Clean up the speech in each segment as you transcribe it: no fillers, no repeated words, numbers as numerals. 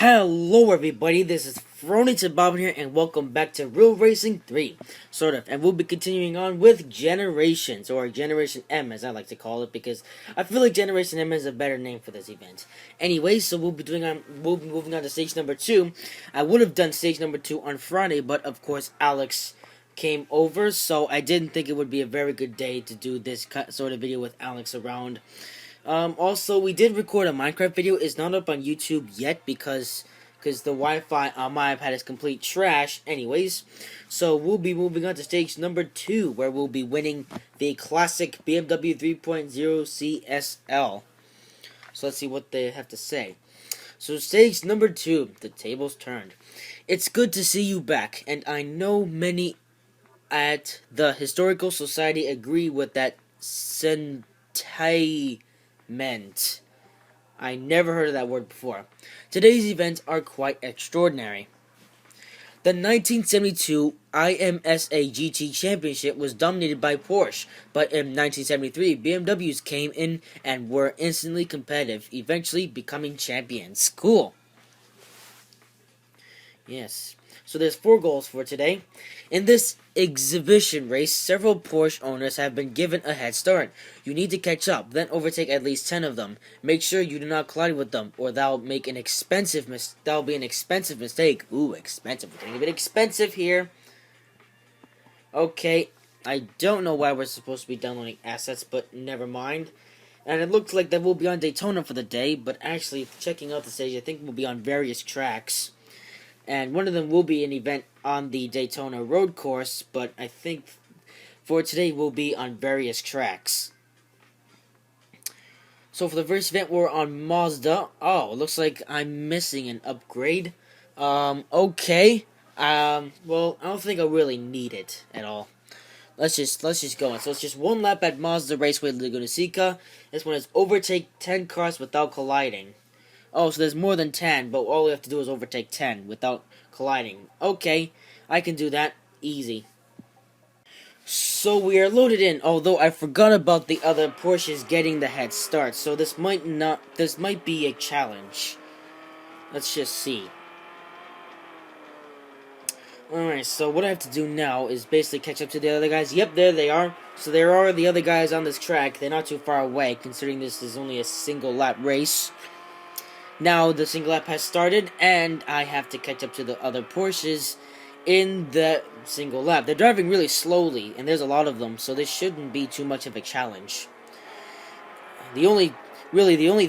Hello everybody, this is Fronington Bob here, and welcome back to Real Racing 3, sort of, and we'll be continuing on with Generations, or Generation M as I like to call it, because I feel like Generation M is a better name for this event. Anyway, so we'll be moving on to stage number 2. I would have done stage number 2 on Friday, but of course Alex came over, so I didn't think it would be a very good day to do this sort of video with Alex around. Also, we did record a Minecraft video. It's not up on YouTube yet because the Wi-Fi on my iPad is complete trash. Anyways, so we'll be moving on to stage number 2, where we'll be winning the classic BMW 3.0 CSL. So let's see what they have to say. So stage number 2, the tables turned. It's good to see you back, and I know many at the Historical Society agree with that sentiment. I never heard of that word before. Today's events are quite extraordinary. The 1972 IMSA GT Championship was dominated by Porsche, but in 1973, BMWs came in and were instantly competitive, eventually becoming champions. Cool. Yes. So there's 4 goals for today. In this exhibition race, several Porsche owners have been given a head start. You need to catch up, then overtake at least 10 of them. Make sure you do not collide with them, or that'll be an expensive mistake. Ooh, expensive. We're getting a bit expensive here. Okay, I don't know why we're supposed to be downloading assets, but never mind. And it looks like that we'll be on Daytona for the day, but actually, checking out the stage, I think we'll be on various tracks. And one of them will be an event on the Daytona road course, but I think for today we'll be on various tracks. So for the first event, we're on Mazda. Oh, it looks like I'm missing an upgrade. Okay. Well, I don't think I really need it at all. Let's just go on. So it's just one lap at Mazda Raceway Laguna Seca. This one is overtake 10 cars without colliding. Oh, so there's more than 10, but all we have to do is overtake 10 without colliding. Okay, I can do that. Easy. So we are loaded in, although I forgot about the other Porsches getting the head start, so this might be a challenge. Let's just see. Alright, so what I have to do now is basically catch up to the other guys. Yep, there they are. So there are the other guys on this track. They're not too far away, considering this is only a single lap race. Now the single lap has started, and I have to catch up to the other Porsches in the single lap. They're driving really slowly, and there's a lot of them, so this shouldn't be too much of a challenge. The only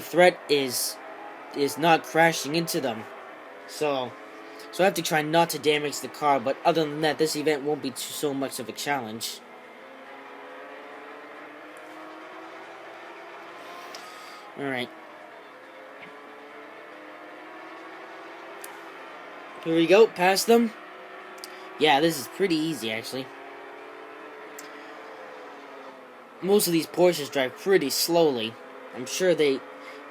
threat is not crashing into them. So I have to try not to damage the car, but other than that, this event won't be so much of a challenge. Alright. Here we go, past them. Yeah, this is pretty easy, actually. Most of these Porsches drive pretty slowly. I'm sure they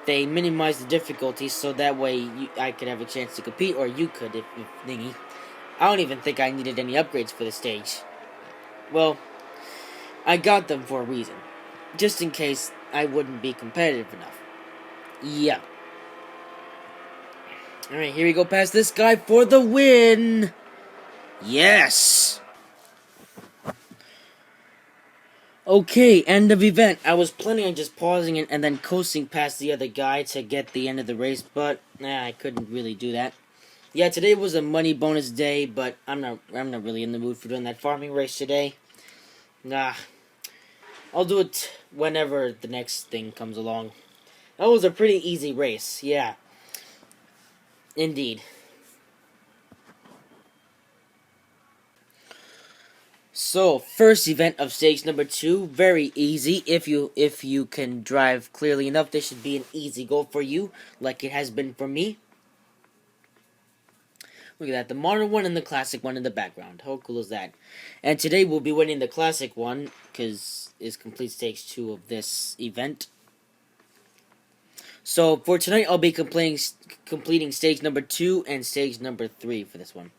minimize the difficulty so that way I could have a chance to compete, or you could, if thingy. I don't even think I needed any upgrades for the stage. Well, I got them for a reason. Just in case I wouldn't be competitive enough. Yeah. Alright, here we go past this guy for the win! Yes! Okay, end of event. I was planning on just pausing it and then coasting past the other guy to get the end of the race, but I couldn't really do that. Yeah, today was a money bonus day, but I'm not really in the mood for doing that farming race today. Nah. I'll do it whenever the next thing comes along. That was a pretty easy race, yeah. Indeed. So, first event of stage number 2, very easy. If you can drive clearly enough, this should be an easy goal for you, like it has been for me. Look at that, the modern one and the classic one in the background. How cool is that? And today we'll be winning the classic one, because it's complete stage 2 of this event. So, for tonight, I'll be completing stage number 2 and stage number 3 for this one.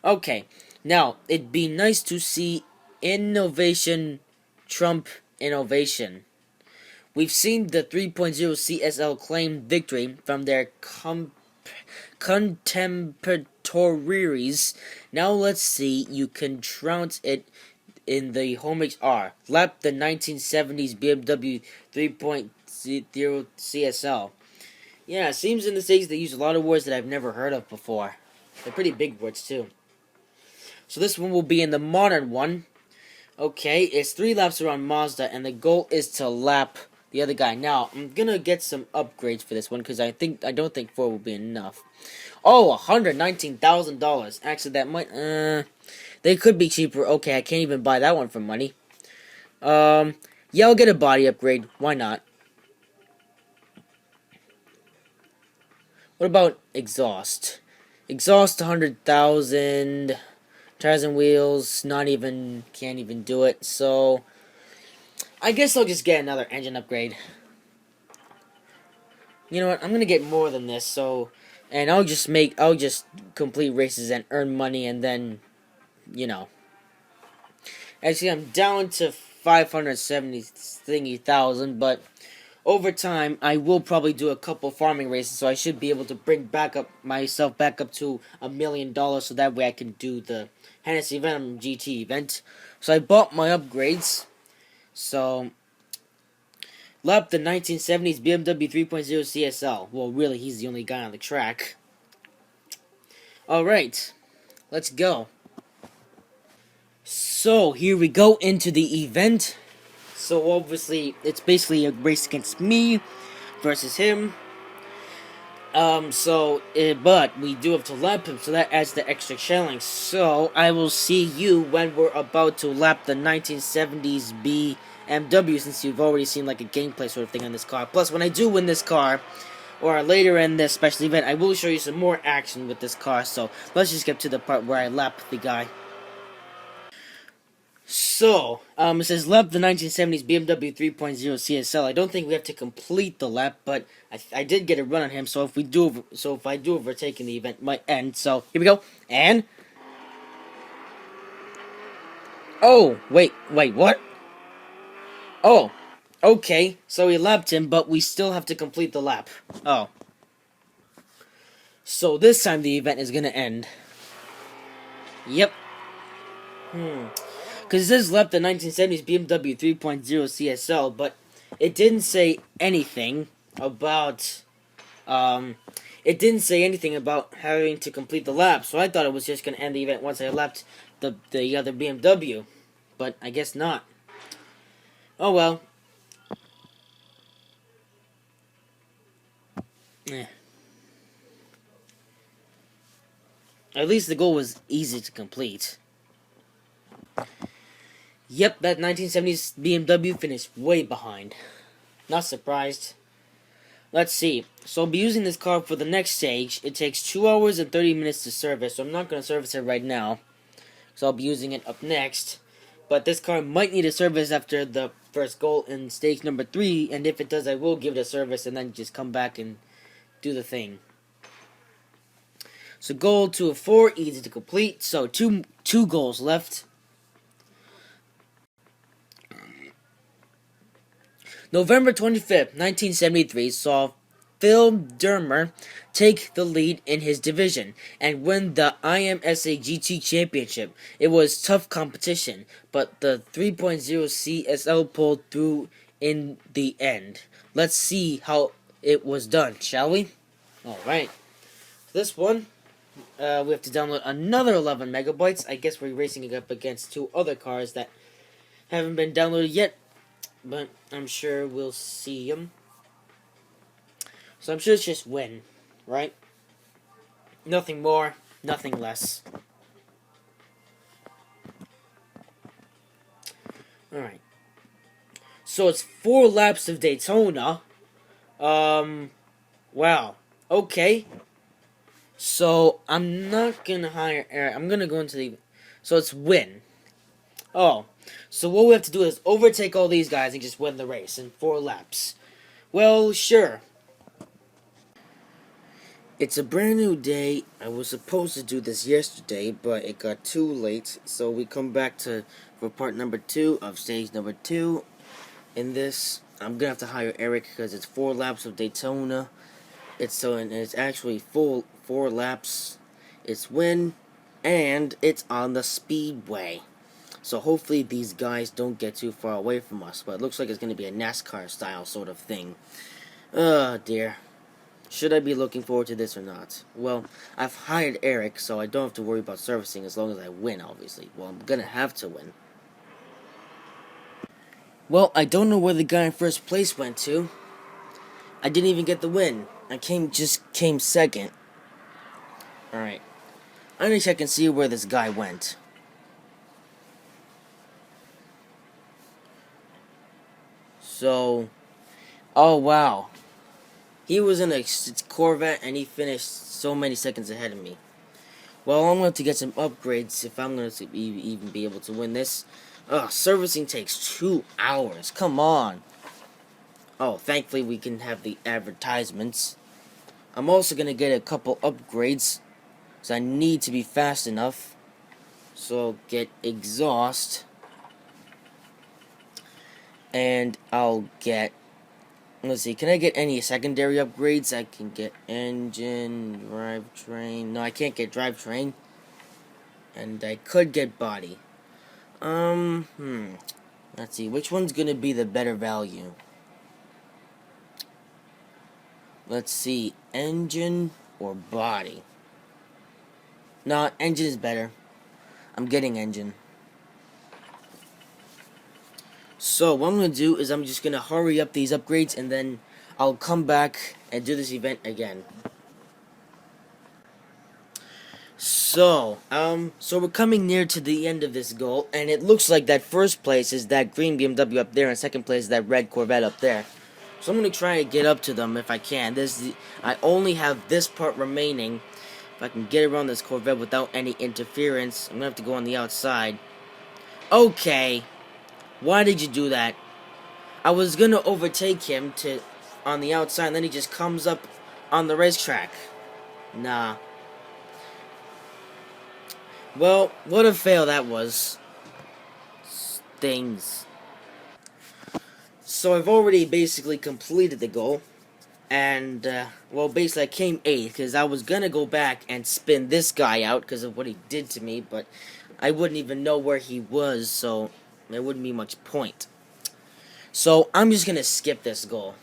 Okay, now, it'd be nice to see innovation trump innovation. We've seen the 3.0 CSL claim victory from their contemporaries. Now let's see. You can trounce it in the homage R. Lap the 1970s BMW 3.0 CSL. Yeah, it seems in the States they use a lot of words that I've never heard of before. They're pretty big words too. So this one will be in the modern one. Okay, it's 3 laps around Mazda, and the goal is to lap the other guy. Now, I'm gonna get some upgrades for this one, because I don't think 4 will be enough. Oh, $119,000. Actually, that might, they could be cheaper. Okay, I can't even buy that one for money. Yeah, I'll get a body upgrade. Why not? What about exhaust? Exhaust 100,000. Tires and wheels, can't even do it. So, I guess I'll just get another engine upgrade. You know what? I'm gonna get more than this. So, and I'll just complete races and earn money, and then, you know. Actually, I'm down to 570,000, but over time, I will probably do a couple farming races, so I should be able to bring myself back up to $1,000,000, so that way I can do the Hennessy Venom GT event. So I bought my upgrades. So, lap the 1970s BMW 3.0 CSL. Well, really, he's the only guy on the track. Alright, let's go. So, here we go into the event. So, obviously, it's basically a race against me versus him. But we do have to lap him, so that adds the extra challenge. So, I will see you when we're about to lap the 1970s BMW, since you've already seen like a gameplay sort of thing on this car. Plus, when I do win this car, or later in this special event, I will show you some more action with this car. So, let's just get to the part where I lap the guy. So, it says lap the 1970s BMW 3.0 CSL. I don't think we have to complete the lap, but I did get a run on him. So if I do overtake in the event, it might end. So here we go. And oh, wait, what? Oh, okay. So we lapped him, but we still have to complete the lap. Oh, so this time the event is gonna end. Yep. Because it says lap the 1970s BMW 3.0 CSL, but it didn't say anything about, it didn't say anything about having to complete the lap, so I thought it was just going to end the event once I lapped the other BMW, but I guess not. Oh well. Eh. At least the goal was easy to complete. Yep, that 1970s BMW finished way behind. Not surprised. Let's see. So I'll be using this car for the next stage. It takes 2 hours and 30 minutes to service, so I'm not going to service it right now. So I'll be using it up next. But this car might need a service after the first goal in stage number 3, and if it does, I will give it a service and then just come back and do the thing. So goal 2 of 4, easy to complete. So two goals left. November 25th, 1973 saw Phil Durmer take the lead in his division and win the IMSA GT Championship. It was tough competition, but the 3.0 CSL pulled through in the end. Let's see how it was done, shall we? Alright. This one, we have to download another 11 megabytes. I guess we're racing it up against 2 other cars that haven't been downloaded yet, but I'm sure we'll see them. So I'm sure it's just win, right? Nothing more, nothing less. Alright. So it's 4 laps of Daytona. Wow. Okay. So I'm not gonna hire Eric. I'm gonna go into the... So it's win. Oh. So what we have to do is overtake all these guys and just win the race in 4 laps. Well, sure. It's a brand new day. I was supposed to do this yesterday, but it got too late. So we come back for part number 2 of stage number 2. In this, I'm gonna have to hire Eric because it's 4 laps of Daytona. It's actually full 4 laps. It's win, and it's on the speedway. So hopefully these guys don't get too far away from us. But it looks like it's going to be a NASCAR style sort of thing. Oh dear. Should I be looking forward to this or not? Well, I've hired Eric, so I don't have to worry about servicing as long as I win, obviously. Well, I'm gonna have to win. Well, I don't know where the guy in first place went to. I didn't even get the win. I just came second. Alright. I'm gonna check and see where this guy went. So, oh wow. He was in a Corvette and he finished so many seconds ahead of me. Well, I'm going to get some upgrades if I'm going to even be able to win this. Ugh, servicing takes 2 hours. Come on. Oh, thankfully we can have the advertisements. I'm also going to get a couple upgrades, because I need to be fast enough. So I'll get exhaust. And I'll get... Let's see, can I get any secondary upgrades? I can get engine, drivetrain. No, I can't get drivetrain. And I could get body. Let's see, which one's gonna be the better value? Let's see, engine or body? No, engine is better. I'm getting engine. So, what I'm gonna do is I'm just gonna hurry up these upgrades and then I'll come back and do this event again. So we're coming near to the end of this goal, and it looks like that first place is that green BMW up there, and second place is that red Corvette up there. So I'm gonna try to get up to them if I can. I only have this part remaining. If I can get around this Corvette without any interference, I'm gonna have to go on the outside. Okay, why did you do that? I was gonna overtake him on the outside, and then he just comes up on the racetrack. Nah. Well, what a fail that was. Stings. So I've already basically completed the goal. And, well, basically I came 8th, because I was gonna go back and spin this guy out because of what he did to me, but I wouldn't even know where he was, so there wouldn't be much point. So I'm just gonna skip this goal.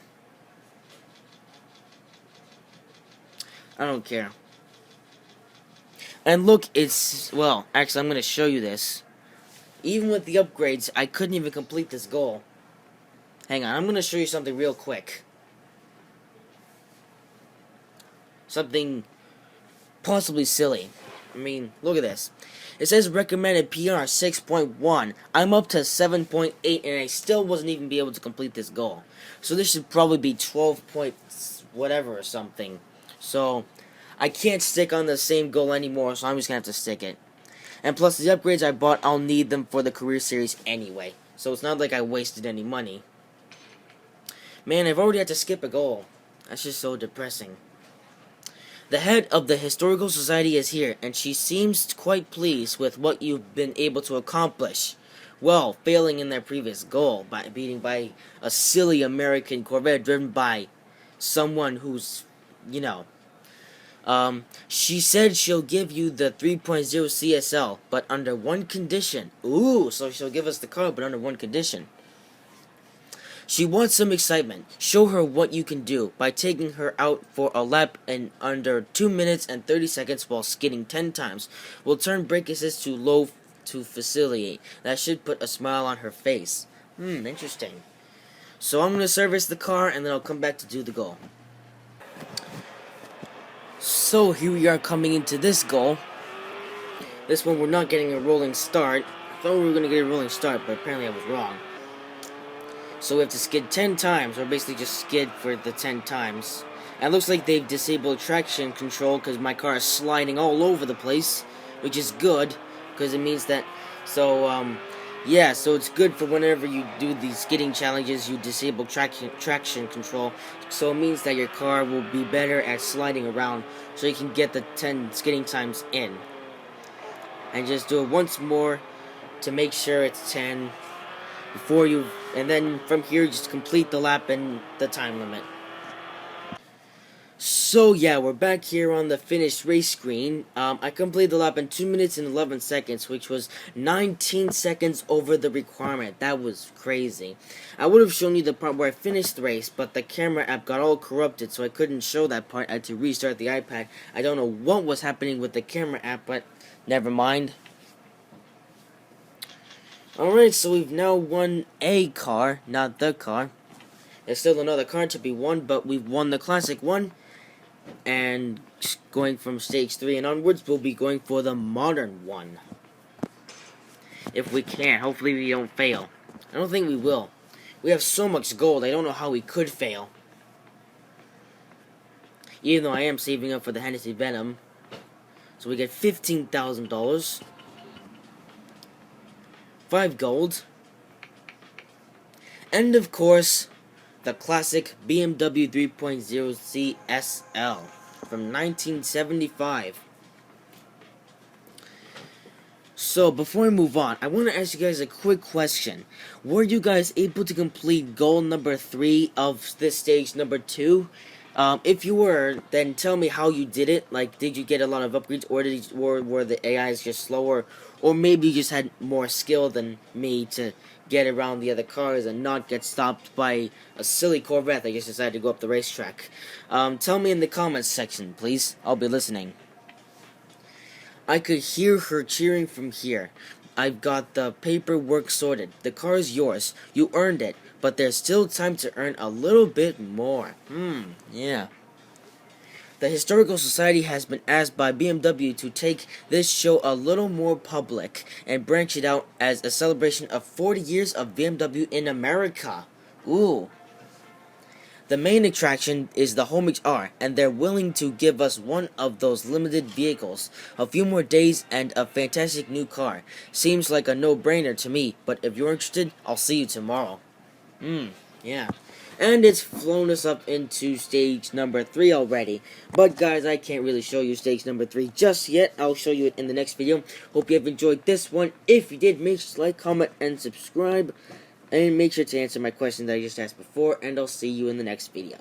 I don't care. And look, well, actually I'm going to show you this. Even with the upgrades, I couldn't even complete this goal. Hang on, I'm going to show you something real quick. Something possibly silly. I mean, look at this. It says recommended PR 6.1. I'm up to 7.8 and I still wasn't even be able to complete this goal. So this should probably be 12 points whatever or something. So I can't stick on the same goal anymore, so I'm just going to have to stick it. And plus, the upgrades I bought, I'll need them for the career series anyway. So it's not like I wasted any money. Man, I've already had to skip a goal. That's just so depressing. The head of the Historical Society is here, and she seems quite pleased with what you've been able to accomplish. Well, failing in their previous goal, by beating by a silly American Corvette driven by someone who's, you know... she said she'll give you the 3.0 CSL, but under one condition. Ooh, so she'll give us the car, but under one condition. She wants some excitement. Show her what you can do by taking her out for a lap in under 2 minutes and 30 seconds while skidding 10 times. We'll turn brake assist to low to facilitate. That should put a smile on her face. Interesting. So I'm going to service the car, and then I'll come back to do the goal. So here we are coming into this goal. This one we're not getting a rolling start. I thought we were going to get a rolling start, but apparently I was wrong. So we have to skid 10 times, or basically just skid for the 10 times. And it looks like they've disabled traction control because my car is sliding all over the place, which is good, because it means that, yeah, so it's good for whenever you do these skidding challenges, you disable traction control. So it means that your car will be better at sliding around, so you can get the 10 skidding times in. And just do it once more to make sure it's 10 before you, and then from here just complete the lap and the time limit. So yeah, we're back here on the finished race screen. I completed the lap in 2 minutes and 11 seconds, which was 19 seconds over the requirement. That was crazy. I would have shown you the part where I finished the race, but the camera app got all corrupted, so I couldn't show that part. I had to restart the iPad. I don't know what was happening with the camera app, but never mind. Alright, so we've now won a car, not the car. There's still another car to be won, but we've won the classic one. And going from stage 3 and onwards, we'll be going for the modern one. If we can. Hopefully we don't fail. I don't think we will. We have so much gold, I don't know how we could fail. Even though I am saving up for the Hennessy Venom. So we get $15,000. 5 gold. And of course, the classic BMW 3.0 CSL from 1975. So, before we move on, I want to ask you guys a quick question. Were you guys able to complete goal number 3 of this stage number 2? If you were, then tell me how you did it. Like, did you get a lot of upgrades, or were the AIs just slower? Or maybe you just had more skill than me to get around the other cars and not get stopped by a silly Corvette that just decided to go up the racetrack. Tell me in the comments section, please. I'll be listening. I could hear her cheering from here. I've got the paperwork sorted. The car's yours. You earned it, but there's still time to earn a little bit more. Yeah. The Historical Society has been asked by BMW to take this show a little more public and branch it out as a celebration of 40 years of BMW in America. Ooh. The main attraction is the Homage R, and they're willing to give us one of those limited vehicles, a few more days, and a fantastic new car. Seems like a no-brainer to me, but if you're interested, I'll see you tomorrow. Yeah. And it's flown us up into stage number 3 already. But guys, I can't really show you stage number 3 just yet. I'll show you it in the next video. Hope you have enjoyed this one. If you did, make sure to like, comment, and subscribe. And make sure to answer my question that I just asked before. And I'll see you in the next video.